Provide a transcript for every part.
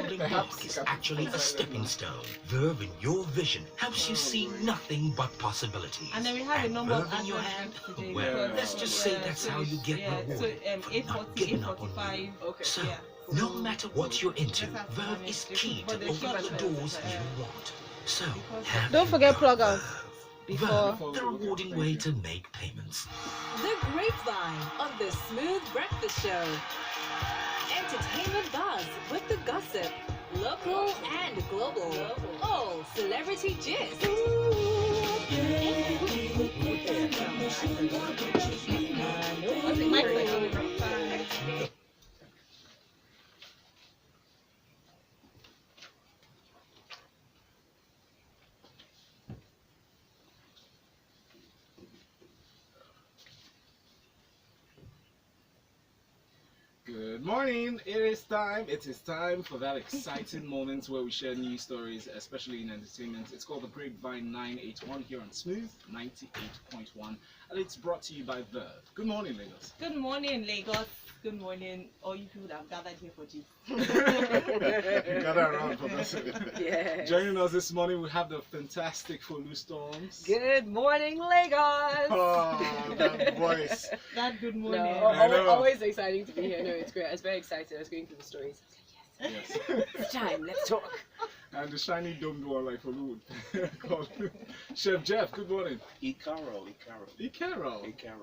stumbling block is actually a stepping stone. Verve in your vision helps you see nothing but possibilities. And then we have a number of Verve in your hand, today. well, let's just say that's how you get rewarded for not giving up on you. So, no matter what you're into, Verve is key to open the doors you want. So, don't forget plug out Verve, the rewarding way to make payments. The Grapevine on the Smooth Breakfast Show. Entertainment buzz with the gossip, local and global. All celebrity gist. Good morning. It is time for that exciting moment where we share news stories, especially in entertainment. It's called the Grapevine 981 here on Smooth 98.1, and it's brought to you by Verve. Good morning, Lagos. Good morning, Lagos. Good morning, all you people that have gathered here for this. Gather around for this. Yes. Joining us this morning, we have the fantastic Folu Storms. Good morning, Lagos. Oh, that voice. That good morning. No, always exciting to be here. No, it's great. I was very excited. I was going through the stories. Yes. It's time. Let's talk. And the shiny domed one like Folu called Chef Jeff. Good morning. Icaro.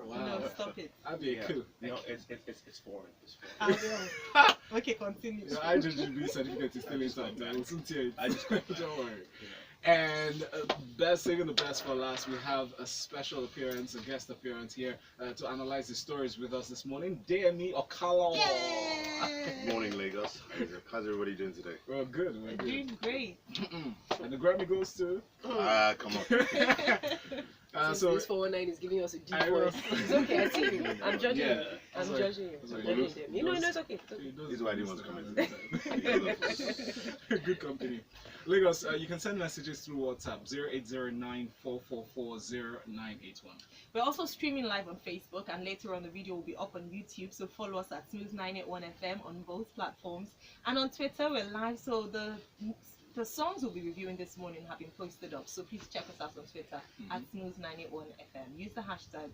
Wow. No, stop it. That'd be cool. No, it's foreign. It's foreign. Okay, continue. Your IJGB certificate is still inside. We'll soon tear it. I just don't worry. And best saving the best for last, we have a special appearance, a guest appearance here to analyze the stories with us this morning. Deyemi Okanlawon. Good morning, Lagos. How's everybody doing today? We're good. We're good. Doing great. And the Grammy goes to. Come on. So this 419 is giving us a deep I will. voice. It's okay. I see you. I'm judging you. I'm Sorry. judging you. Sorry. I'm judging him. You know, it's okay. It's okay. This is why I didn't want to come in. Good company. Lagos, you can send messages through WhatsApp 080944400981. We're also streaming live on Facebook, and later on the video will be up on YouTube. So follow us at Smooth981 FM on both platforms, and on Twitter we're live. So the songs we'll be reviewing this morning have been posted up. So please check us out on Twitter at Smooth981 FM. Use the hashtag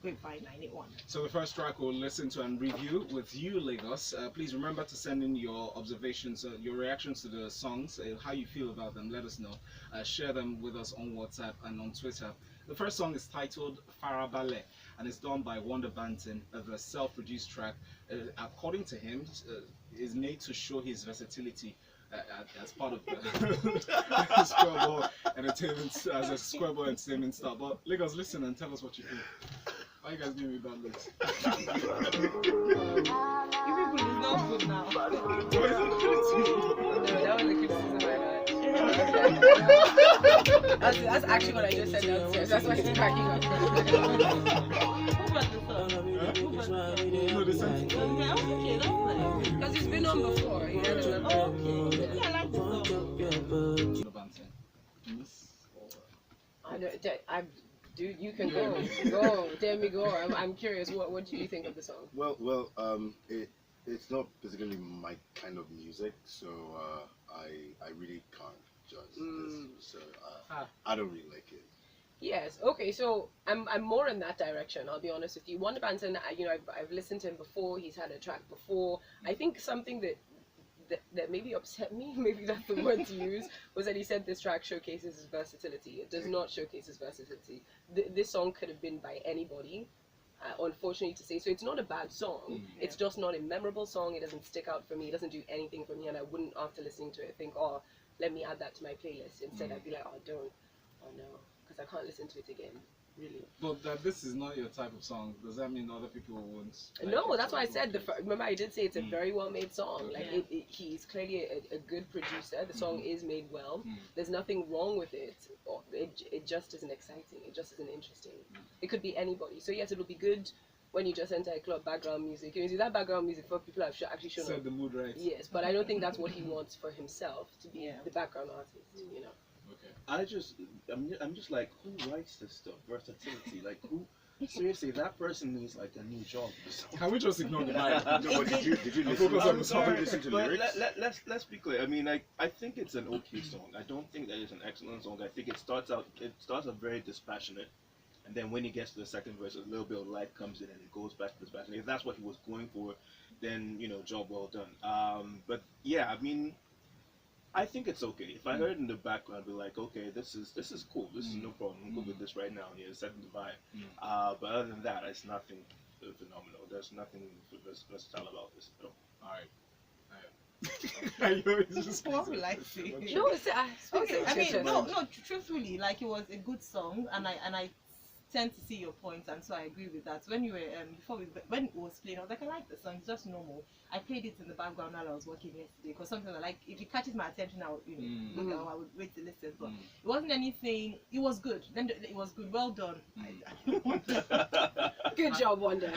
Grapevine981. So the first track we'll listen to and review with you, Lagos. Please remember to send in your observations, your reactions to the songs, how you feel about them. Let us know. Share them with us on WhatsApp and on Twitter. The first song is titled Farabale, and it's done by Banton, a self-produced track. According to him, is made to show his versatility as part of the Square Entertainment, as a Square Entertainment star. But Lagos, listen and tell us what you think. Why you guys giving me bad looks? You people is not good now. No, that was the criticism I had. That's actually what I just said downstairs. That's why it's cracking up. Who brought this up? No, they sent it. Okay, that's nice. Because it's been on before. You know? Okay. Yeah, I like this song. Dude, you can go. Damn me, go. I'm curious. What do you think of the song? Well, it's not particularly my kind of music, so I really can't judge this. So I don't really like it. Yes. Okay. So I'm more in that direction. I'll be honest with you. Wonder Banton, I've listened to him before. He's had a track before. I think something that maybe upset me, maybe that's the word to use, was that he said this track showcases his versatility. It does not showcase his versatility. This song could have been by anybody, unfortunately to say. So it's not a bad song. It's just not a memorable song. It doesn't stick out for me. It doesn't do anything for me, and I wouldn't, after listening to it, think, oh, let me add that to my playlist. Instead, I'd be like, oh, don't. Oh, no. Because I can't listen to it again. Really. But that this is not your type of song. Does that mean other people won't? No, that's why I said. Remember, I did say it's a very well made song. Like he's clearly a good producer. The song is made well. There's nothing wrong with it. It just isn't exciting. It just isn't interesting. It could be anybody. So yes, it'll be good when you just enter a club. Background music. You know, see that background music for people have actually shown set up. the mood right. Yes, but I don't think that's what he wants for himself to be the background artist. You know. Okay. I'm just like, who writes this stuff? Versatility, like Seriously, that person needs like a new job. Can we just ignore the vibe? No, but did you And listen? focus on the Did song. you listen to But lyrics? let's be clear. I mean, like, I think it's an okay song. I don't think that it's an excellent song. I think it starts out very dispassionate, and then when he gets to the second verse, a little bit of light comes in, and it goes back to dispassionate. If that's what he was going for, then job well done. But yeah, I mean, I think it's okay. If I heard it in the background, I'd be like, okay, this is cool. This is no problem. I'm good with this right now. Yeah, it's setting the vibe. But other than that, it's nothing phenomenal. There's nothing versatile about this at all. All right. It's just What will I say? No, it's Okay, I mean, no, truthfully, like it was a good song, and I tend to see your points, and so I agree with that. When you were when it was playing, I was like, I like the song, it's just normal. I played it in the background while I was working yesterday because something I like, if it catches my attention, I would I would wait to listen. But it wasn't anything. It was good. Then it was good. Well done. Good job, Wonder.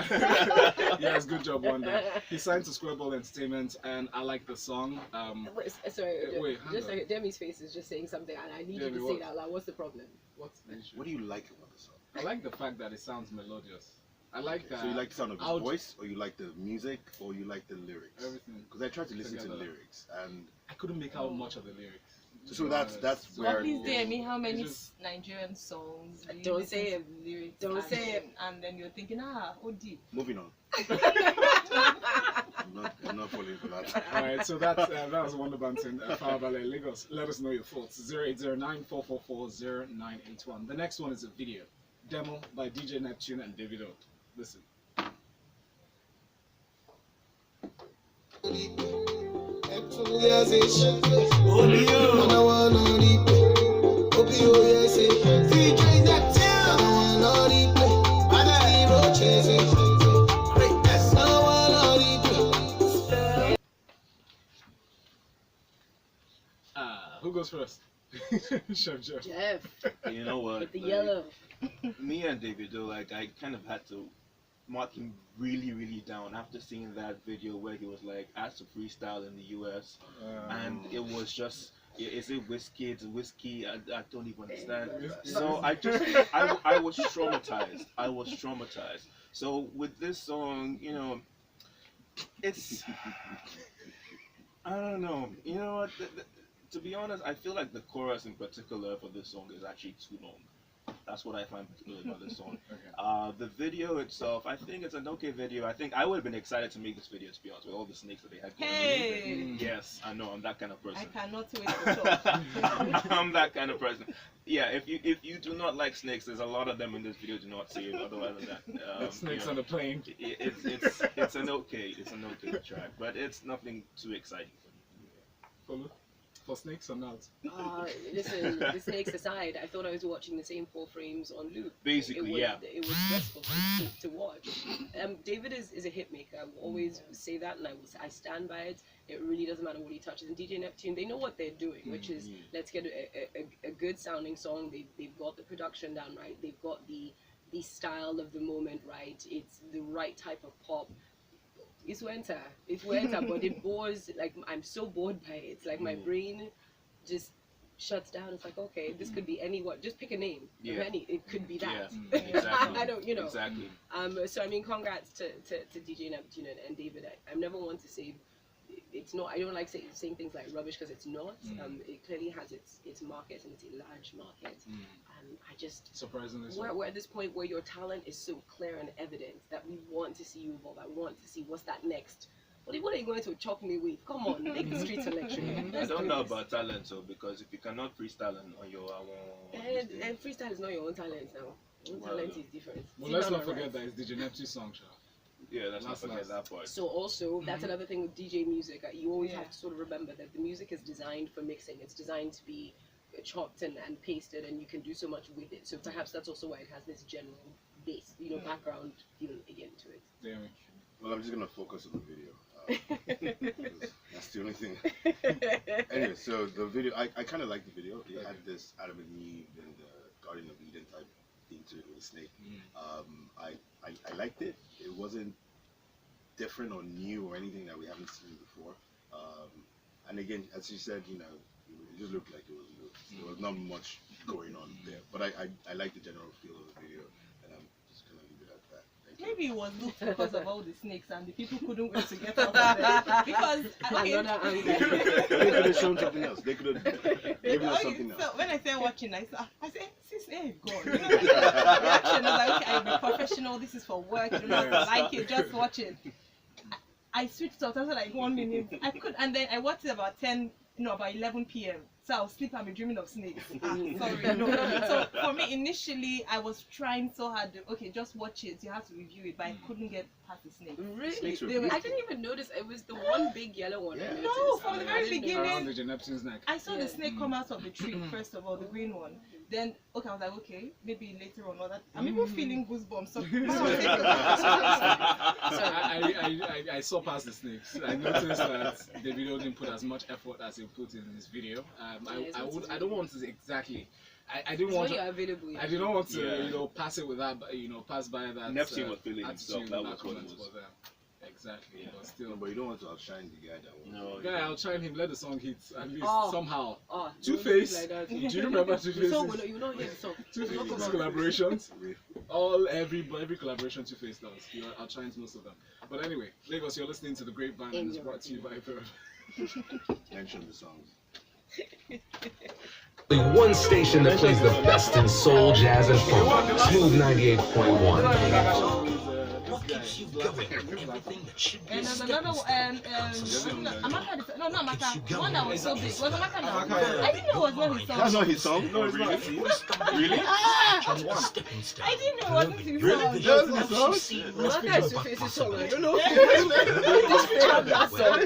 Yes, good job, Wonder. He signed to Squareball Entertainment, and I like the song. Sorry, hang just on. like Demi's face is just saying something, and I need Demi, you to what? say it out loud. What's the problem? What's the issue? What do you like about the song? I like the fact that it sounds melodious. I like that. So you like the sound of his I'll- voice, or you like the music, or you like the lyrics? Everything. Because I tried to listen to the Together. lyrics, and I couldn't make out much of the lyrics. to so be that's honest. But where. please, Deyemi, how many It's just- Nigerian songs? do you Don't listen say to it. the lyrics Don't and say it. And then you're thinking, oh deep. Moving on. I'm not falling for that. All right, so that was Wonder Banton, Farabale, Lagos. Let us know your thoughts. 0809-444-0981. The next one is a video demo by DJ Neptune and Davido. Listen. Who goes first? Chef Jeff. Jeff, You know what? with the like, yellow. Me and Davido, like, I kind of had to mark him really, really down after seeing that video where he was like asked to freestyle in the US, and it was just. Is it whiskey? It's whiskey. I don't even understand. So I was traumatized. I was traumatized. So with this song, it's I don't know. You know what? To be honest, I feel like the chorus in particular for this song is actually too long. That's what I find particularly about this song. Okay. The video itself, I think it's an okay video. I think I would have been excited to make this video, to be honest, with all the snakes that they had going on. Hey, Yes, I know, I'm that kind of I person. cannot wait to talk. I'm that kind of person. Yeah, if you do not like snakes, there's a lot of them in this video. Do not see it. Otherwise than that, Snakes on the plane. it's an okay track, but it's nothing too exciting for me. Folu? For snakes or not? Listen, the snakes aside, I thought I was watching the same 4 frames on loop. Basically, It was stressful to watch. David is a hit maker. I will always say that, and I stand by it. It really doesn't matter what he touches. And DJ Neptune, they know what they're doing, which is let's get a good sounding song. They've got the production down right. They've got the style of the moment right. It's the right type of pop. It's winter, but it bores. Like, I'm so bored by it. It's like my brain just shuts down. It's like, okay, this could be just pick a name. Yeah. It could be that. Yeah, exactly. I don't, Exactly. So I mean, congrats to DJ Neptune and David. I never want to say it's not. I don't like saying things like rubbish because it's not. It clearly has its market, and it's a large market. I just Surprisingly so. we're at this point where your talent is so clear and evident that we want to see you evolve. I want to see what's that next. What are you going to chop me with? Come on, make the street selection. I don't know about talent, so because if you cannot freestyle on your And freestyle is not your own talent now. Your own talent is different. Well, See, let's no, not no, forget right. that it's DJ Neptune's song, Sha. yeah, let's not forget Last. that part. So also, that's another thing with DJ music. You always have to sort of remember that the music is designed for mixing. It's designed to be chopped and pasted, and you can do so much with it. So perhaps that's also why it has this general bass, background feel again to it. Damn. Well, I'm just gonna focus on the video. 'Cause that's the only thing. Anyway, so the video, I kind of like the video. It had this Adam and Eve and the Garden of Eden type thing to it with a snake. I liked it. It wasn't different or new or anything that we haven't seen before. And again, as you said, it just looked like it was new. There was not much going on there. But I like the general feel of the video, and I'm just gonna leave maybe it was looked because of all the snakes and the people couldn't wait to get out of there. Because Another angle. They could have shown something else. They could have given us something else. So when I started watching, I said, sis, hey, God. Reaction, I was like, okay, I'll be professional. This is for work. You don't have to like it. Just watch it. I switched off after like 1 minute. I could, and then I watched it about 11 p.m. So I'll sleep and be dreaming of snakes. Sorry, no. So for me, initially, I was trying so hard. Okay, just watch it. You have to review it, but I couldn't get past the snakes. Really? I didn't even notice it was the one big yellow one. Yeah. No, from the very beginning. The Neptune's neck. I saw the snake come out of the tree, first of all, the green one. Then, okay, I was like, okay, maybe later on, or that. I'm even feeling goosebumps. So, I saw past the snakes. I noticed that Davido didn't put as much effort as he put in this video. I don't want to exactly. I didn't want to. I did not want to, pass it without, pass by that. Neptune was feeling himself. That was what it was. Exactly, but still. But you don't want to outshine the guy that one. No. Guy, I'll try him. Let the song hit at least somehow. Oh, Two-Face. like Do you remember Two-Face? You know hear the song. Two-Face collaborations. Every collaboration Two-Face does. Outshines most of them. But anyway, Lagos, you're listening to the Grapevine, and it's brought to you by Verve. Mention the songs. The one station that plays the best in soul, jazz, and funk. Smooth 98.1. What keeps you going when everything that should be And a there's stepping another stone Amaka, not Amaka, one that was so big. Was Amaka now? Amaka, I didn't know it was not his song. That's not his song? No, it's not. Really? I didn't know it wasn't his song. That's his song? Amaka is Suwe's song. I don't know.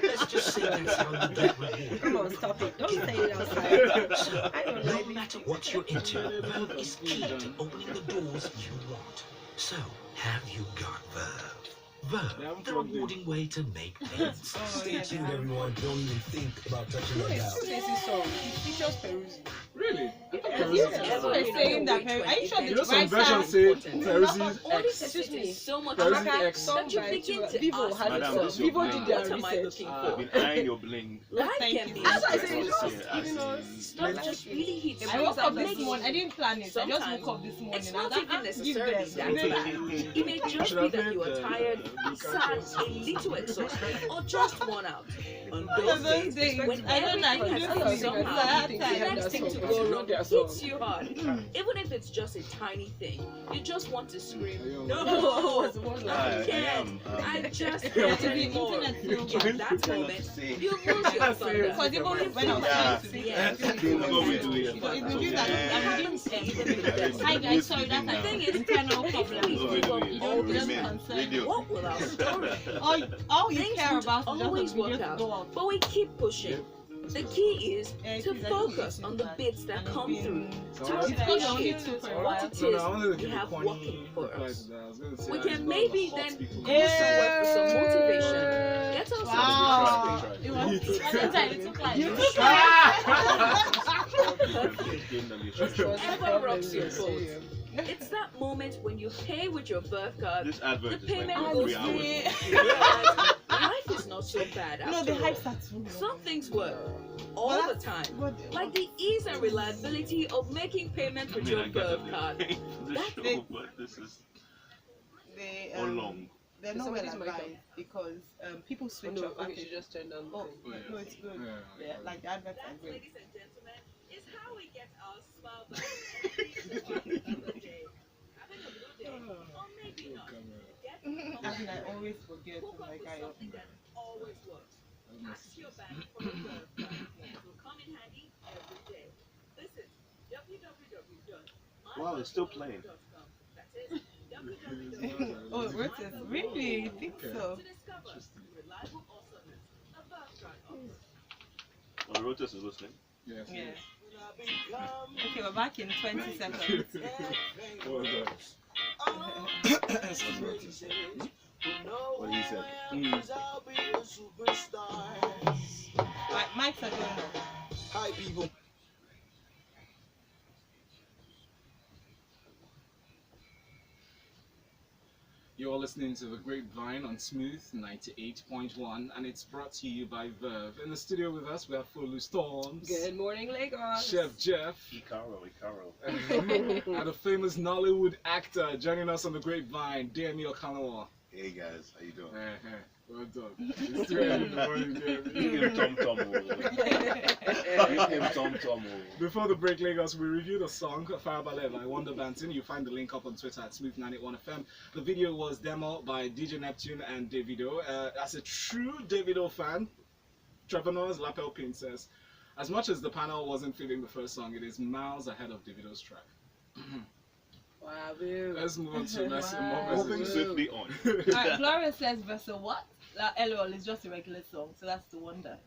Let's just say that's how you get rewarded. Come on, stop it. Don't say it outside. I don't No like matter what you're into, Verve is key to opening the doors you want. So, have you got Verve? Verve, the rewarding way to make payments. Stay tuned, everyone. Don't even think about touching that dial. Suwe's song. It features Peruzzi. Really? That's what I'm saying. That are you sure the Some right versions say Peruzzi's Only X. excuse me so much Peruzzi Amaka, X. that you begin to Vivo ask had it. Madam, So this is your Vivo did bling. their what am I research. looking I've for? been eyeing your bling. Life Thank can you. be That's why I so said it soft. just giving us Stuff just really hits I you. woke up this Makes morning. I didn't plan it. I just Sometimes woke up this morning. it's I not was like, even give necessarily them. that bad. It may just be that you are tired, sad, a little exhausted, or just worn out. On those days, when I don't know. I everything can has just gone sleep. somehow, the next thing to go wrong hits you hard. Even if it's just a tiny thing, you just want to scream, no, I can't, I just can't anymore. In that moment, you lose your thunder. Because even when I was trying to be That's what we do here. It's the view that I'm doing Hi guys, sorry, that's The thing is, internal if problem. we give up You all don't this, just concern. Radio. what will our story? all you Things care would about is always just the video work to out, go out. but we keep pushing. The key is Yeah, to it's focus exactly on the bits that and come it's through. So To I- It's only appreciate two for a what while. it No, I wanted to is we give a have corny working for reply us. to that. I was going to say, We I can just maybe love then hot people. go somewhere for some motivation. Get ourselves Wow. Try. It was Valentine. It took like You took Ever rocks your boat. It's that moment when you pay with your birth card. This advert The is like payment 3 goes hours. through. You realize life is not so bad No, after the all. hype starts too. Some things work all the time. Like the ease and reliability of making payment with your birth card. this That's show, but this is They, all long. they're not well Somebody's mic advised because people switch No, off. okay, after- she just turned on the Oh, thing. no, it's good. Yeah. Yeah, like the adverts are That, great. ladies and gentlemen, is how we get our smile back every single day. Having a good day, or maybe not. Get I mean, I always forget. hook up Like with I something that always works. Ask your bank for a birth card. It will come in handy every day. Visit www.myBirthCard.com. Wow, it's still playing. That's it. www.myBirthCard.com. Oh, Rotis, really? You think so? To discover reliable awesomeness a birth card offers. Oh, Rotus is listening. Yes. Yeah. Okay, we're back in 20 seconds. Oh, God. What he said. Right, mics are going on. Hi, people. You're You're listening to The Grapevine on Smooth 98.1, and it's brought to you by Verve. In the studio with us, we have Folu Storms. Good morning, Lagos. Chef Jeff. Icaro. And a famous Nollywood actor joining us on The Grapevine, Deyemi Okanlawon. Hey guys, how you doing? Well done. It's 3 a.m. in the morning, Tom. Before the break, Lagos, we reviewed a song, Farabale by Banton. You find the link up on Twitter at Smooth981FM. The video was demoed by DJ Neptune and Davido. As a true Davido fan, Trevor Noah's Lapel Pin says, as much as the panel wasn't feeling the first song, it is miles ahead of Davido's track. Wow, Let's move on to more Moving messages. swiftly on. Alright, Gloria says versa what? LOL is just a regular song, so that's the wonder.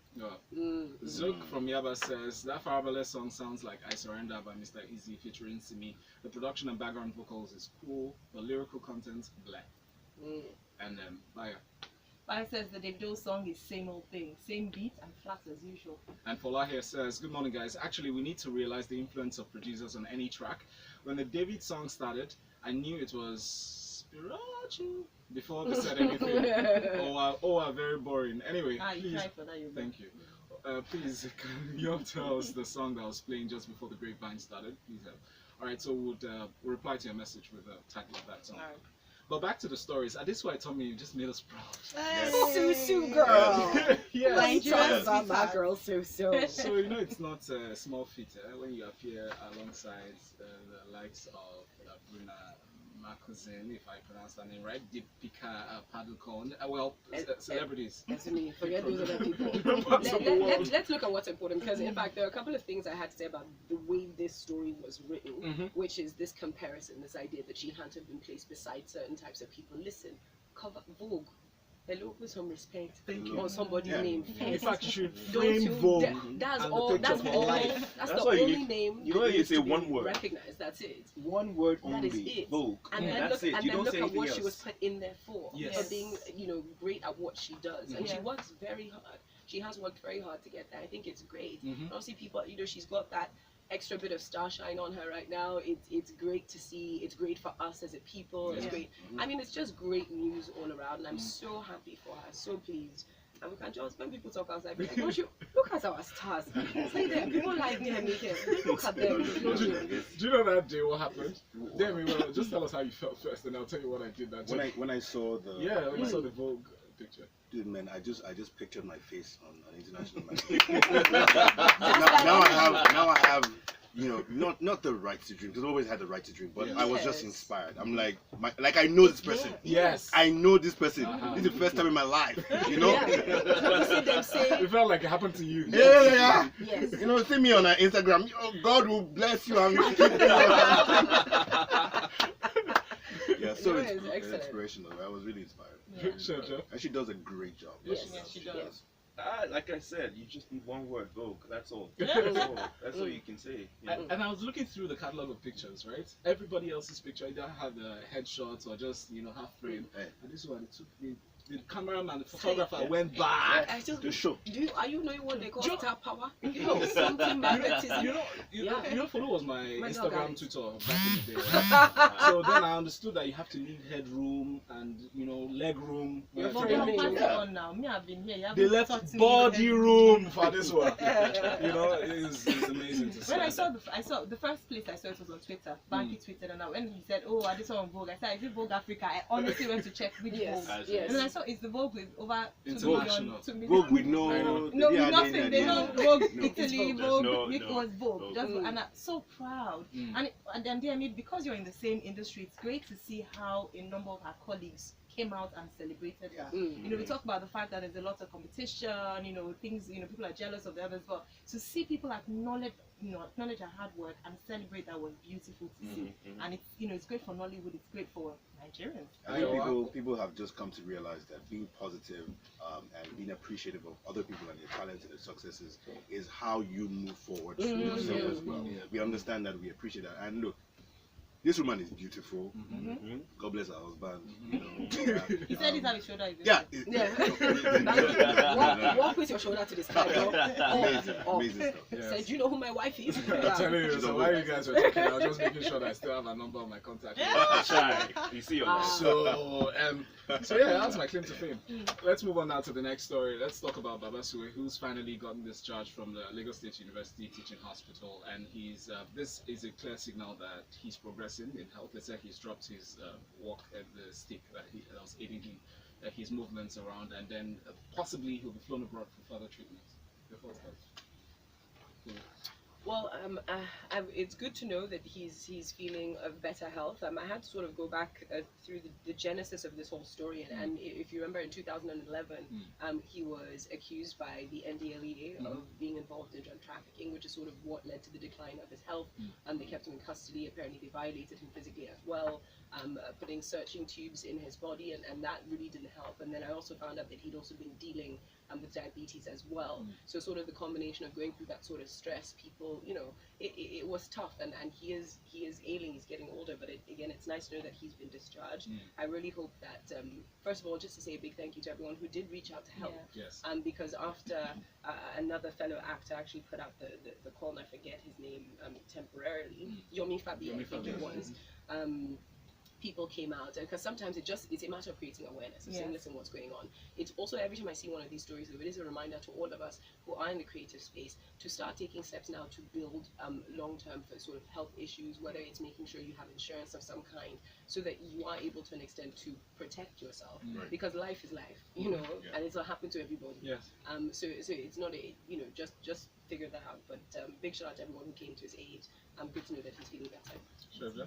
Zook from Yaba says that Farabale song sounds like I Surrender by Mr. Easy featuring Simi. The production and background vocals is cool, the lyrical content bleh. And Baya. Baya says the Davido song is same old thing, same beat and flat as usual. And Fola here says, good morning guys. Actually, we need to realize the influence of producers on any track. When the David song started, I knew it was spiritual before they said anything. Very boring. Anyway, you please, tried for that, thank you. Please, can you tell us the song that was playing just before the Grapevine started? Please help. Alright, so we'll reply to your message with the title of that song. Alright. But back to the stories. Adesua Etomi, you just made us proud. Susu girl. Yes. Nigerians about my girl Susu. So you know it's not a small feat when you appear alongside the likes of Bruna Marcosin, if I pronounce that name right, Deepika Padukone, celebrities. That's me. Forget those other people. Let's look at what's important, because in fact there are a couple of things I had to say about the way this story was written, which is this comparison, this idea that she had to have been placed beside certain types of people. Listen, cover Vogue. Hello, with some respect. Thank you. Or somebody's name. In fact, you should Don't frame you Vogue. That's and all. the That's picture all. for life. That's That's the all you only need. name. You know, that you needs say to be one word. Recognized. That's it. One word That only. is it. Vogue. And then That's look, it. and You then don't look say at anything what else. she was put in there for. Yes. For being, great at what she does, and she Yeah. works very hard. She has worked very hard to get there. I think it's great. Mhm. Obviously, people, she's got that extra bit of starshine on her right now. It's great to see. It's great for us as a people. It's Yeah. great. I mean, it's just great news all around, and I'm so happy for her. So pleased. And we can just, when people talk outside, be like, don't you look at our stars? It's like them. People like them. Look at them. Don't you? Do you know that day what happened? Demi, well, just tell us how you felt first, and I'll tell you what I did that day. When I saw the when you saw the Vogue picture. dude, man, I just pictured my face on an international match. now I have not the right to dream, because I always had the right to dream, but I was just inspired. I'm like I know this person. Yes. I know this person. This is the first time in my life. You know. It felt like it happened to you. Yeah. Yes. See me on Instagram. God will bless you and keep you. Yeah, so It it's was excellent. inspirational. I was really inspired. Yeah. Sure, Jeff. And she does a great job. Yes, she does. Like I said, you just need one word, Vogue. That's all. Yeah. That's all you can say. You know? And I was looking through the catalog of pictures, right? Everybody else's picture either had the headshots or just half frame. Hey. And this one, the cameraman, the photographer went back. I just The show. are you knowing what they call Jo- star power? No. Something magnetism. You know, Folu was my My dog Instagram eyes. tutor back in the day. Right? So then I understood that you have to leave headroom and leg room. You're But very we'll mean. pass it on now. Me, I've been here. You They haven't left talked to me body yet. room for this one. It's amazing to see. When I saw the first place I saw it was on Twitter. Banky tweeted, and when he said, "Oh, I did on Vogue," I said, "Is it Vogue Africa?" I honestly went to check which Yes. Vogue. Yes. And then I saw it's the Vogue with over 2 International. million. Vogue with I know. No, with nothing. They know Vogue No. Italy, It's Vogue. Vogue. It was Vogue. Vogue. Just, and I'm so proud. And then, Deyemi, because you're in the same industry, it's great to see how a number of our colleagues came out and celebrated her. We talk about the fact that there's a lot of competition. Things. People are jealous of the others, but to see people acknowledge her hard work and celebrate that was beautiful to see. And it's it's great for Nollywood. It's great for Nigerians. I think people have just come to realize that being positive and being appreciative of other people and their talents and their successes is how you move forward through yourself as well. We understand that, we appreciate that. And look, this woman is beautiful. God bless her husband. You know, He said he's on his shoulder. yeah. Walk with your shoulder to the sky, bro. Amazing stuff. Yes. Said, you know who my wife is? I'm telling you, so while you guys were talking, I was just making sure that I still have a number of my contact. That's right. You see your life. So yeah, that's my claim to fame. Let's move on now to the next story. Let's talk about Baba Suwe, who's finally gotten discharged from the Lagos State University Teaching Hospital, and he's this is a clear signal that he's progressing in health. They said he's dropped his walk at the stick that was aiding him, his movements around, and then possibly he'll be flown abroad for further treatment. Your thoughts, guys? Well, it's good to know that he's feeling of better health. I had to sort of go back through the genesis of this whole story, and if you remember, in 2011, he was accused by the NDLEA of being involved in drug trafficking, which is sort of what led to the decline of his health. They kept him in custody. Apparently, they violated him physically as well, putting searching tubes in his body, and that really didn't help. And then I also found out that he'd also been dealing with diabetes as well. So sort of the combination of going through that sort of stress, people, you know, it was tough, and he is ailing, he's getting older, but again, it's nice to know that he's been discharged. I really hope that, first of all, just to say a big thank you to everyone who did reach out to help. Yes. Because after another fellow actor actually put out the call, and I forget his name temporarily, Yomi Fabi, I think it was, people came out, because sometimes it's a matter of creating awareness, of saying, listen, what's going on. It's also, every time I see one of these stories, though, it is a reminder to all of us who are in the creative space to start taking steps now to build long-term for sort of health issues, whether it's making sure you have insurance of some kind, so that you are able to an extent to protect yourself, because life is life, you know, and it's not happening to everybody. Yes. So it's not a, you know, just figure that out. But big shout out to everyone who came to his aid. Good to know that he's feeling better. Sure, yeah.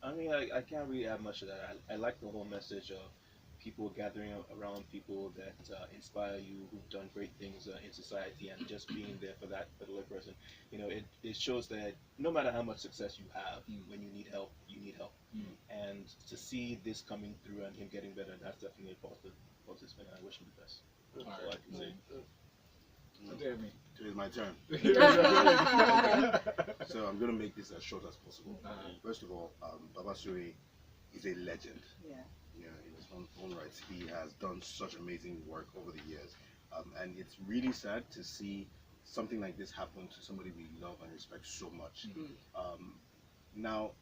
I mean, I can't really add much to that. I like the whole message of people gathering around people that inspire you, who've done great things in society, and just being there for that particular person. You know, it shows that no matter how much success you have, when you need help, you need help. And to see this coming through and him getting better, that's definitely a positive thing. I wish him the best. That's all I can say. It is my turn. So I'm going to make this as short as possible. First of all, Baba Suwe is a legend. Yeah, in his own rights. He has done such amazing work over the years. And it's really sad to see something like this happen to somebody we love and respect so much. Now,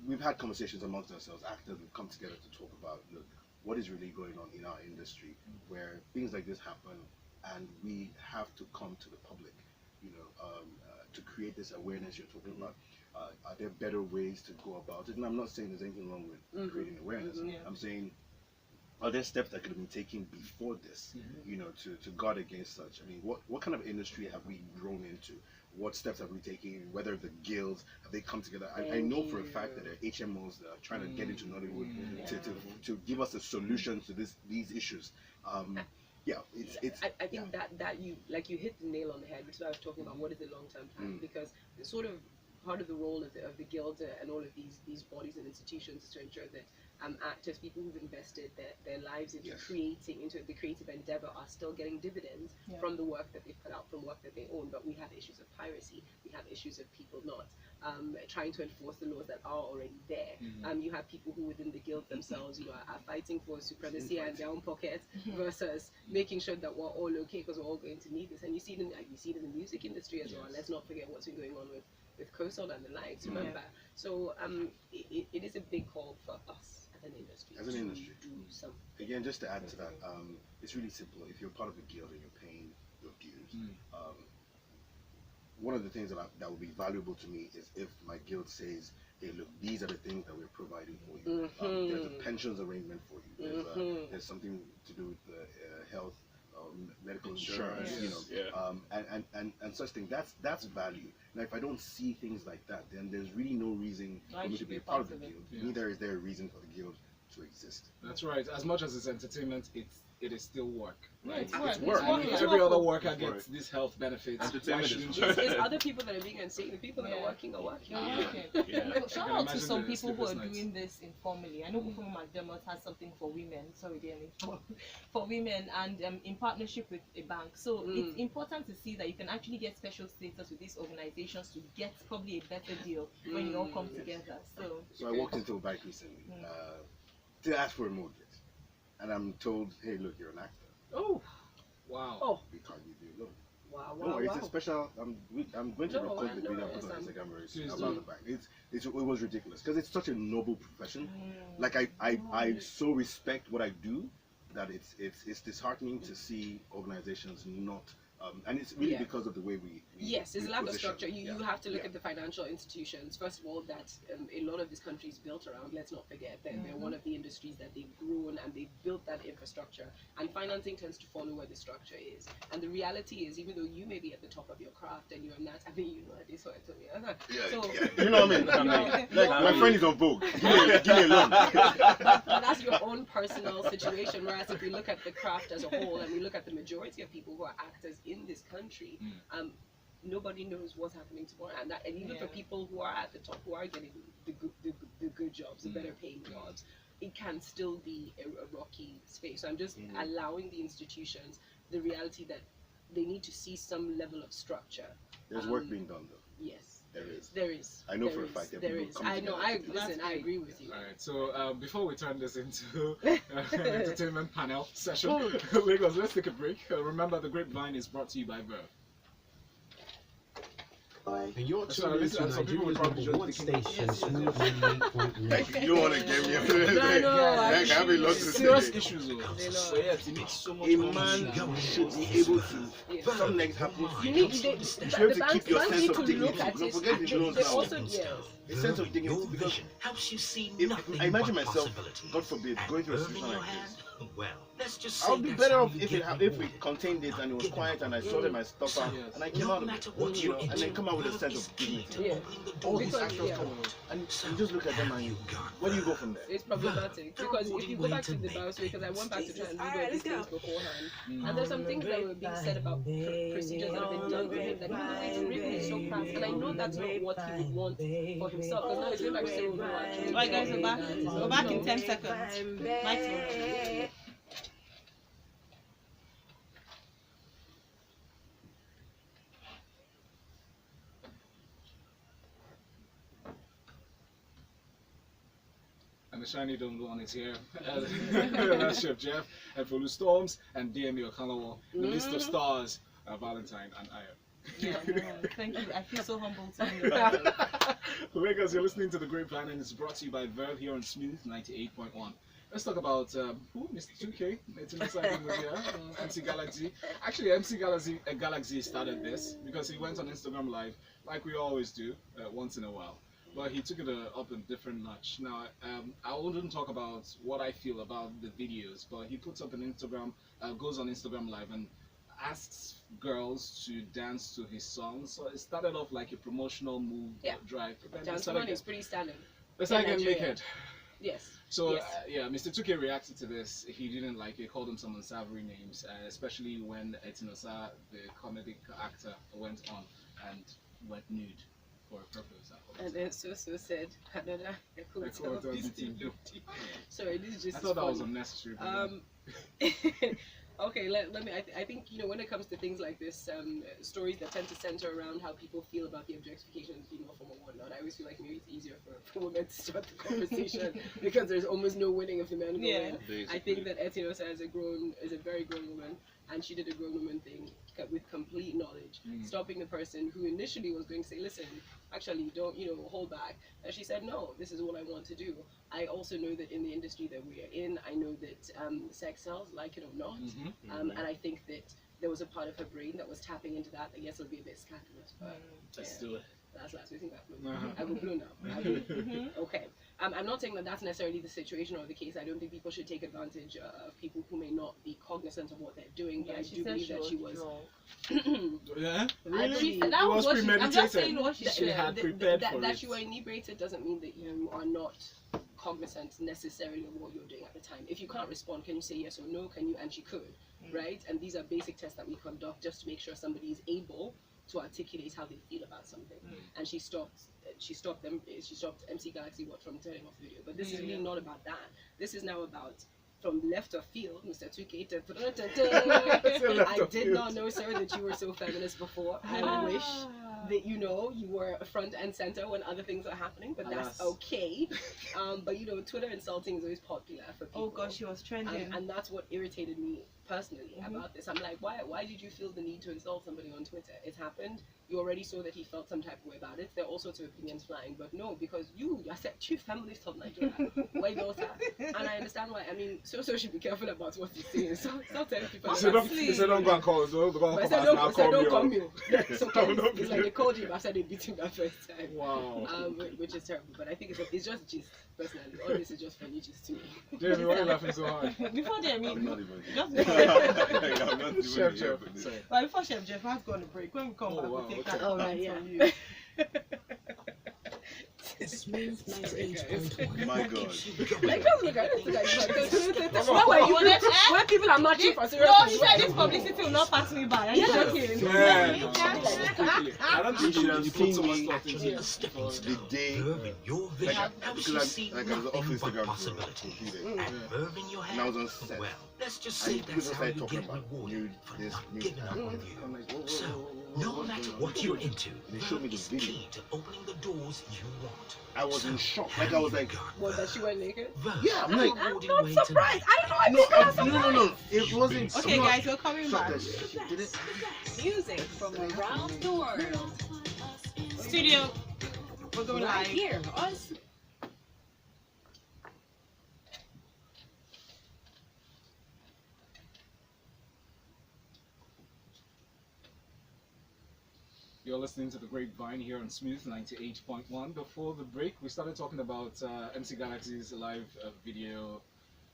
we've had conversations amongst ourselves. Actors, we've come together to talk about, look, what is really going on in our industry, where things like this happen, and we have to come to the public, you know, to create this awareness you're talking about. Are there better ways to go about it? And I'm not saying there's anything wrong with creating awareness. I'm saying, are there steps that could have been taken before this, you know, to guard against such? I mean, what kind of industry have we grown into? What steps have we taken? Whether the guilds, have they come together? I know for a fact that there are HMOs that are trying to get into Nollywood to give us a solution to these issues. Yeah, it's. I think that you hit the nail on the head, which is why I was talking about what is the long-term plan, because it's sort of part of the role of the guild and all of these bodies and institutions is to ensure that actors, people who've invested their lives into the creative endeavor, are still getting dividends from the work that they put out, from work that they own. But we have issues of piracy, we have issues of people not trying to enforce the laws that are already there. You have people who within the guild themselves, you know, are fighting for supremacy and their own pockets versus making sure that we're all okay, because we're all going to need this. And you see it in the music industry as well. Let's not forget what's been going on with Coastal and the likes, remember. So it is a big call for us as an industry. As an industry. To do something. Again, just to add to that, it's really simple. If you're part of a guild and you're paying your dues, one of the things that would be valuable to me is if my guild says, hey, look, these are the things that we're providing for you. There's a pensions arrangement for you. There's something to do with health, medical insurance, you know, and such things. That's value. Now, if I don't see things like that, then there's really no reason for me to be a part of the guild. Neither is there a reason for the guild to exist. That's right. As much as it's entertainment, it's it is still work. Yeah, Right? it's work. Every other worker gets these health benefits. Entertainment is It's other people that are being insane. The people that are working are working. Shout out to some the people who are sleepless nights. doing this informally. I know Buffalo McDermott has something for women. Sorry, Deyemi, for women, and in partnership with a bank. So it's important to see that you can actually get special status with these organizations to get probably a better deal when you all come together. So I walked into a bank recently to ask for a mortgage, and I'm told, "Hey, look, you're an actor. Oh, Wow. oh, We can't give you a loan." wow, No, wow, it's wow. a special. I'm going to record the video I and put on understand. Instagram very soon Please about do. the bank. It was ridiculous because it's such a noble profession. Like I so respect what I do that it's disheartening to see organizations not. And it's really because of the way we Yes, it's we lack of position. structure. You have to look at the financial institutions. First of all, that a lot of this country is built around. Let's not forget that they're one of the industries that they've grown and they've built that infrastructure. And financing tends to follow where the structure is. And the reality is, even though you may be at the top of your craft and you're not, I mean, you know, Adesua Etomi. You know what I mean? Like, my friend is on Vogue. Give me a loan. But that's your own personal situation. Whereas if we look at the craft as a whole and we look at the majority of people who are actors in this country, nobody knows what's happening tomorrow, and even for people who are at the top, who are getting the good jobs, the better paying jobs, it can still be a rocky space. So I'm just allowing the institutions the reality that they need to see some level of structure. There's work being done though. Yes, There is. I know for a fact that there people is. come I know. together. I agree with you. All right. So before we turn this into an entertainment panel session, Lagos, let's take a break. Remember, the Grapevine is brought to you by Verve. And you're So tuned listen, into some people would Nigeria's probably number just one think- station, Smooth 98.1. You don't want to get me. No, Like, I have a lot to Serious say. issues, though. They know. So yes, it makes so much A more man money. should be able to. Something like happens. You need You should be the able to banks keep your need sense to of dignity. look at Don't it. forget the loans They now. also A sense of dignity Your because vision helps you see if nothing I imagine but myself, possibilities. God forbid, And going through a Verve situation in your like hand? this, Well, let's just say I would be that's better how off you if get if we rewarded. contained it and it was quiet and I sorted my stuff out and I came No out of matter it, what you you're know, and then into, come out with a Verve sense is of key dignity. to Yeah. opening the All these doors actors Yeah. come out and you just look at them and you, where do you go from there? It's problematic because if you go back to the bounce because I went back to try and read all these things beforehand, and there's some things that were being said about procedures that have been done to him that even though it's written so fast, and I know that's not what he would want for himself. Because now it's going back to say, no, actually, Alright guys, we're back. We're back in 10 seconds. Mike's on. And the shiny dumb one is here. That's Chef Jeff and Folu Storms and Deyemi Okanlawon. The list of stars are Valentine and Ayo. Yeah, no, thank you. I feel so humbled to be here. Lagos, you're listening to The Grapevine and it's brought to you by Verve here on Smooth 98.1. Let's talk about who? Mr. 2K, Etinosa was here, MC Galaxy. Actually, MC Galaxy started this because he went on Instagram Live, like we always do, once in a while. But he took it up a different notch. Now, I wouldn't talk about what I feel about the videos, but he puts up an Instagram, goes on Instagram Live and asks girls to dance to his songs. So it started off like a promotional move drive. Dance money is pretty standard. Let's in not get Nigeria. naked. Yes. So Yes. yeah, Mr. 2K reacted to this. He didn't like it. Called him some unsavory names, especially when Etinosa, the comedic actor, went on and went nude for a purpose. And then so said, another Sorry, this is just. I thought that funny. was unnecessary. but Okay, let me. I think when it comes to things like this, stories that tend to center around how people feel about the objectification of the female form or whatnot. I always feel like maybe it's easier for women to start the conversation because there's almost no winning if the men go in. I think that Etinosa is a very grown woman, and she did a grown woman thing with complete knowledge, stopping the person who initially was going to say, "Listen, actually, don't hold back." And she said, "No, this is what I want to do." I also know that in the industry that we are in, I know that sex sells, like it or not, and I think that there was a part of her brain that was tapping into that. Yes, it'll be a bit scandalous, but let's do it. That's last week. I will blue now. Okay. I'm not saying that that's necessarily the situation or the case. I don't think people should take advantage of people who may not be cognizant of what they're doing. But I do believe that she was. Yeah, Really? That it was was what I'm just saying premeditated. what she She had prepared for that it. you are inebriated doesn't mean that you are not cognizant necessarily of what you're doing at the time. If you can't respond, can you say yes or no? Can you? And she could, right? And these are basic tests that we conduct just to make sure somebody is able to articulate how they feel about something. And she stopped MC Galaxy from turning off video. But this is really not about that. This is now about from left of field, Mr. Tuke. I did not know, sir, that you were so feminist before. I wish that you were front and center when other things are happening, but that's okay. But Twitter insulting is always popular for people. Oh gosh, she was trending, and that's what irritated me personally about this. I'm like, why did you feel the need to insult somebody on Twitter? It happened. You already saw that he felt some type of way about it. There are all sorts of opinions flying, but no, because you said chief feminist of Nigeria, white daughter, and I understand why. I mean, so should be careful about what he's saying. So stop telling people. He said don't go and call. Don't call me. It's okay. It's like they called him after they beat him that first time. Wow. Which is terrible. But I think it's just gist. Personally, all this is just funny gist to me. Deyemi, why are you laughing so hard? Before Deyemi, I'm not even. Chef I'm not Jeff. even. Sorry. But before Chef Jeff has gone on a break. When we come back, we'll take that Oh, right, from you. Smooth 98.1. My God. When people are matching for serious No, he said this publicity will not pass me by. Are you joking? I don't think you put so much thought into it. The day, Your like, vision because I was off Instagram for a few days, Verving your and I was hand. on set. Well, let's just And say people that's how started you talking get about rewarded nude, for this, not nude, giving that. up on you. I'm like, whoa. So, no matter what you're into, They showed me is this video. key to opening the doors you want. I was in shock. Like, I was like, What, that she went naked? yeah, I'm like, I'm not surprised. I don't know why people are surprised. no. It wasn't. Okay, I'm not guys, we're coming shocked back. that she did it. Music from around the world. Studio, we're going Right live. here. Us. You're listening to the Grapevine here on Smooth 98.1. Before the break, we started talking about MC Galaxy's live video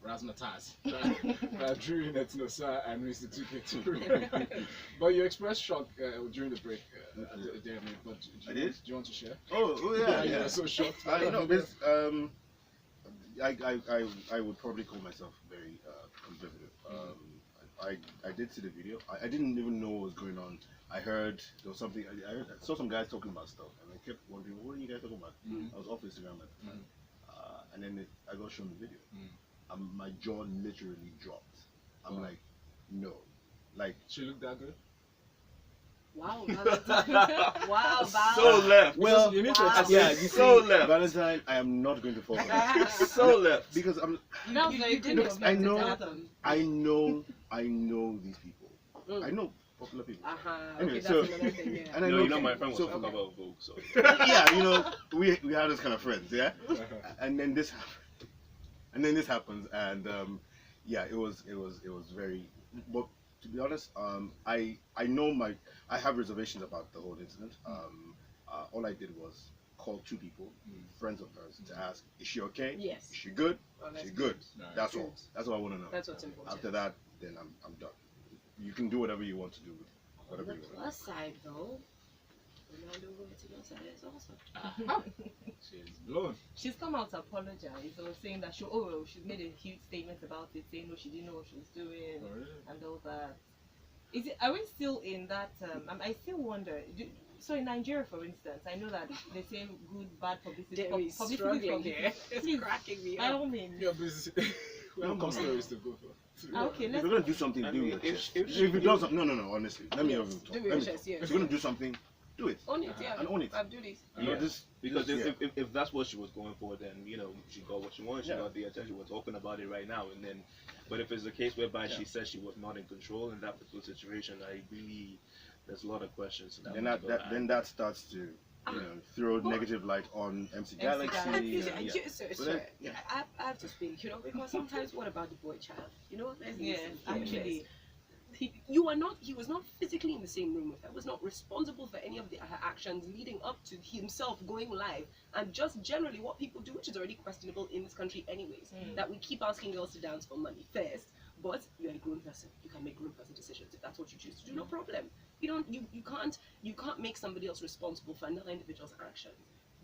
Razzmatazz that drew in Etinosa and Mr. 2K2. But you expressed shock during the break, Deyemi. But I did? Do you want to share? Oh yeah. You were so shocked. I know. This, I would probably call myself very conservative. I did see the video. I didn't even know what was going on. I heard there was something. I saw some guys talking about stuff, and I kept wondering, what are you guys talking about? I was off Instagram at the time, and then I got shown the video. My jaw literally dropped. I'm like, no, like. She looked that good. Wow, Valentine. Wow, So left. Well, you need to yeah, you so see, left. Valentine, I am not going to fall for that. So left. Because I'm. That was very good of you I to know. tell them. I know these people. I know popular people. Okay, Anyway, that's so another thing, yeah. and I know my friend was so talking about Vogue, so. yeah, we have those kind of friends, yeah. And then this happens, and yeah, it was very. But to be honest, I know I have reservations about the whole incident. All I did was call two people, friends of hers, to ask, is she okay? Yes. Is she good? Oh, that's She's good. Right. That's Good. all. That's all I want to know. That's what's important. After that, then I'm done. You can do whatever you want to do with On whatever the you want. plus side, though, Ronaldo Etinosa is also. She's blown. She's come out to apologize. So saying that she's made a huge statement about it, saying no, she didn't know what she was doing and all that. Are we still in that? I still wonder. So in Nigeria, for instance, I know that they say good, bad publicity. There is Publicity struggling from here. It's cracking me by up. all means. You're busy. We have more stories to go for. Okay, If let's. you're gonna do something, I do mean, it. if It does no, honestly. Let me have you talk. Do Let your me chest, talk. yes. If you're gonna do something, do it. Own it, yeah. And own it. I'll do this. You know, this Because yeah. if that's what she was going for, then she got what she wanted. She Yeah. got the attention. We're talking about it right now, and then, but if it's a case whereby she said she was not in control in that particular situation, there's a lot of questions. Then that starts to throw negative light on MC Galaxy. I have to speak, because sometimes what about the boy child? Let's Yeah, listen. actually. He was not physically in the same room with her, was not responsible for any of her actions leading up to himself going live, and just generally what people do, which is already questionable in this country anyways, that we keep asking girls to dance for money first, but you're a grown person, you can make grown person decisions. If that's what you choose to do, no problem. You can't make somebody else responsible for another individual's actions.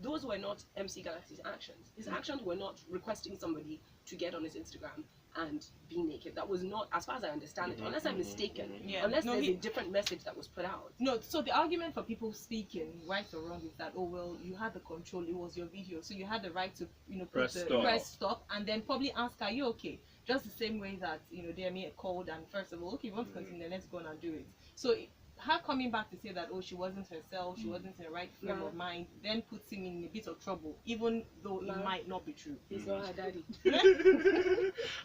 those were not MC Galaxy's actions. His actions were not requesting somebody to get on his Instagram and be naked. That was not, as far as I understand it, unless I'm mistaken, unless there's a different message that was put out. No, so the argument for people speaking, right or wrong, is that, oh, well, you had the control, it was your video, so you had the right to, press stop, and then probably ask, are you okay? Just the same way that, Deyemi called, and first of all, okay, you want to continue, then let's go on and do it. So her coming back to say that, oh, she wasn't herself, she wasn't in the right frame of mind, then puts him in a bit of trouble, even though it might not be true. He's not her daddy.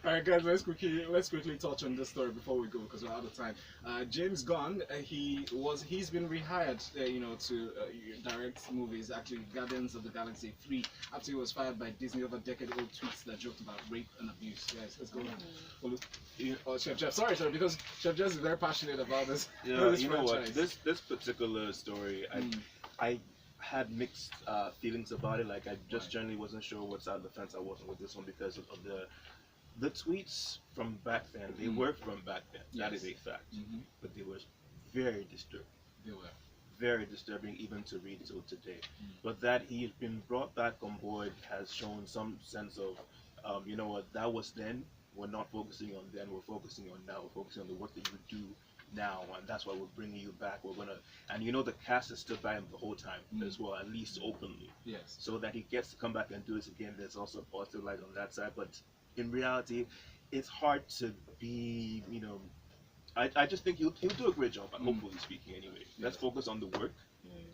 All right, guys, let's quickly touch on this story before we go, because we're out of time. James Gunn, he's been rehired, to direct movies. Actually, Guardians of the Galaxy 3, after he was fired by Disney over decade-old tweets that joked about rape and abuse. Guys, let's go. Chef Jeff, sorry, because Chef Jeff is very passionate about this. Yeah, you know what? This particular story, I had mixed feelings about it. Like, I just generally wasn't sure what side of the fence I was on with this one because of the tweets from back then. They were from back then. Yes. That is a fact. But they were very disturbing. They were very disturbing even to read till today. But that he's been brought back on board has shown some sense of, you know what, that was then. We're not focusing on then. We're focusing on now. We're focusing on the work that you do now, and that's why we're bringing you back. We're gonna, and the cast has stood by him the whole time as well, at least openly. Yes. So that he gets to come back and do this again. There's also a positive light on that side, but in reality, it's hard to be. I just think he'll do a great job. Hopefully speaking, anyway. Let's focus on the work,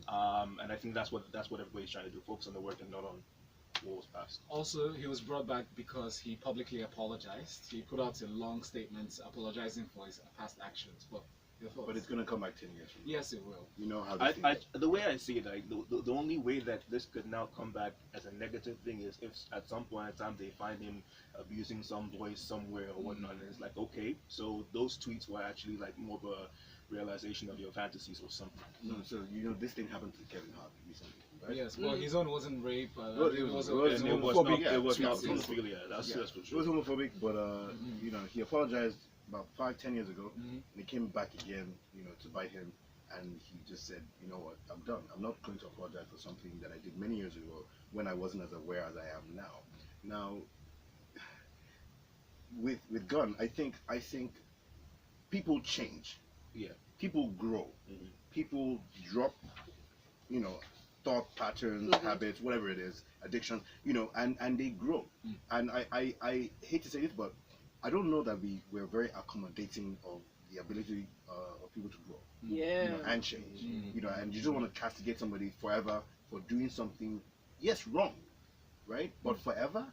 and I think that's what everybody's trying to do. Focus on the work and not on what was passed. Also, he was brought back because he publicly apologized. He put out a long statement apologizing for his past actions. But it's gonna come back 10 years from now. Yes, it will. You know how the way I see it, like the only way that this could now come back as a negative thing is if at some point in time they find him abusing some boys somewhere or whatnot, and it's like, okay, so those tweets were actually like more of a realization of your fantasies or something. No, so this thing happened to Kevin Hart recently. Right? Yes, well, his own wasn't rape. It was homophobic. It was not homophobic. That's for sure. It was homophobic, but he apologized about 5-10 years ago, and it came back again, to bite him, and he just said, you know what, I'm done. I'm not going to apologize for something that I did many years ago when I wasn't as aware as I am now. Now, with Gunn, I think people change. Yeah. People grow. People drop, thought patterns, habits, whatever it is, addiction, and they grow. And I hate to say this, but I don't know that we're very accommodating of the ability of people to grow. And change. And you don't want to castigate somebody forever for doing something, yes, wrong, right? But forever?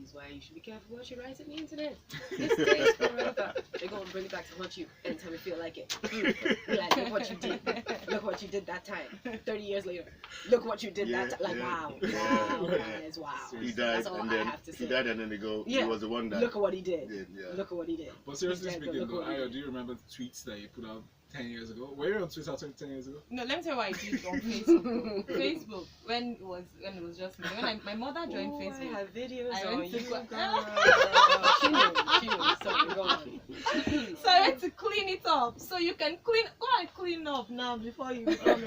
Is why you should be careful what you write on the internet. This stays forever. They're going to bring it back to haunt you anytime you feel like it. Be like, look what you did. Look what you did that time. 30 years later. Look what you did that time. Like, wow, guys, wow. He died, and then he died, and then they go, he was the one that. Look at what he did. Look at what he did. But seriously speaking, though, Ayo, do you remember the tweets that you put out 10 years ago? Were you on Twitter 10 years ago? No, let me tell you what I did on Facebook. Facebook, when it was just me. When my mother joined Facebook, I have videos I went to she knew. Sorry, go on. So I went to clean it up. So you can go and clean up now before you become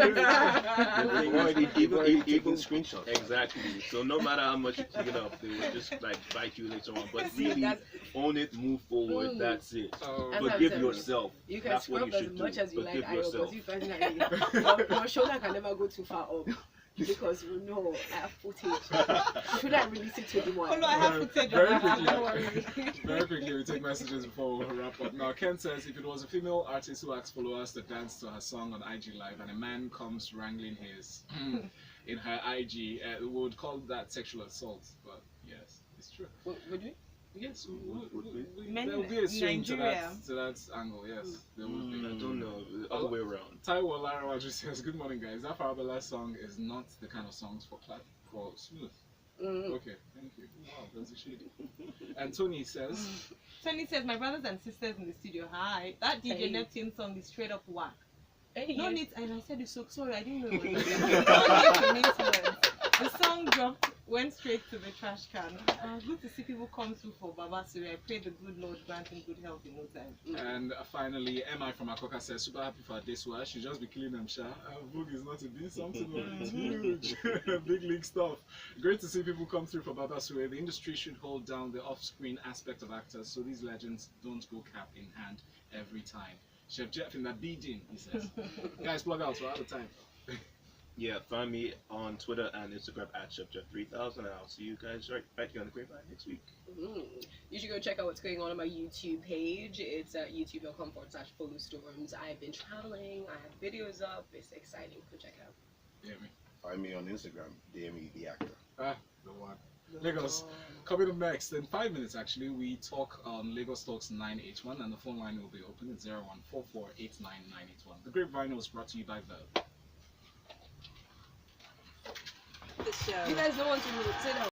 even screenshots. Exactly. So no matter how much you clean it up, they will just like bite you later on. But really, own it, move forward. That's it. Forgive yourself. You can that's what you should do. As much as you like, because you find your shoulder can never go too far up. Because I have footage. Should I release it to anyone? Oh no, I have footage. Very quickly, we take messages before we wrap up. Now, Ken says, if it was a female artist who asked followers to dance to her song on IG Live and a man comes wrangling his in her IG, we would call that sexual assault. But yes, it's true. Would we? Yes, there will be a swing to that angle, yes. There will be. I don't know, the other way around. Taiwo Larawaju says, good morning guys, that Farabale song is not the kind of songs for smooth. Okay, thank you. Wow, that's a shady. And Tony says, my brothers and sisters in the studio, hi. That DJ Neptune song is straight up whack. No need, and I said it's so sorry, I didn't know it was no need to mince words. The song dropped went straight to the trash can. Good to see people come through for Baba Suwe. I pray the good Lord grant him good health in no time. And finally, MI from Akoka says, super happy for Adesua. She just be killing them, Sha. Vogue is not to be something, but it's huge. Big league stuff. Great to see people come through for Baba Suwe. The industry should hold down the off-screen aspect of actors so these legends don't go cap in hand every time. Chef Jeff in that beating, he says. Guys, plug out, we're out of time. Yeah, find me on Twitter and Instagram at ChefJeff3000, and I'll see you guys right here on the Grapevine next week. You should go check out what's going on my YouTube page. It's at youtube.com/Folu Storms. I've been traveling. I have videos up. It's exciting. Go check it out. Deyemi. Find me on Instagram, Deyemi the actor. The one. Lagos. Coming up next, in 5 minutes actually, we talk on Lagos Talks 981, and the phone line will be open at 0144899981. The Grapevine was brought to you by Verb. You guys don't want to sit down.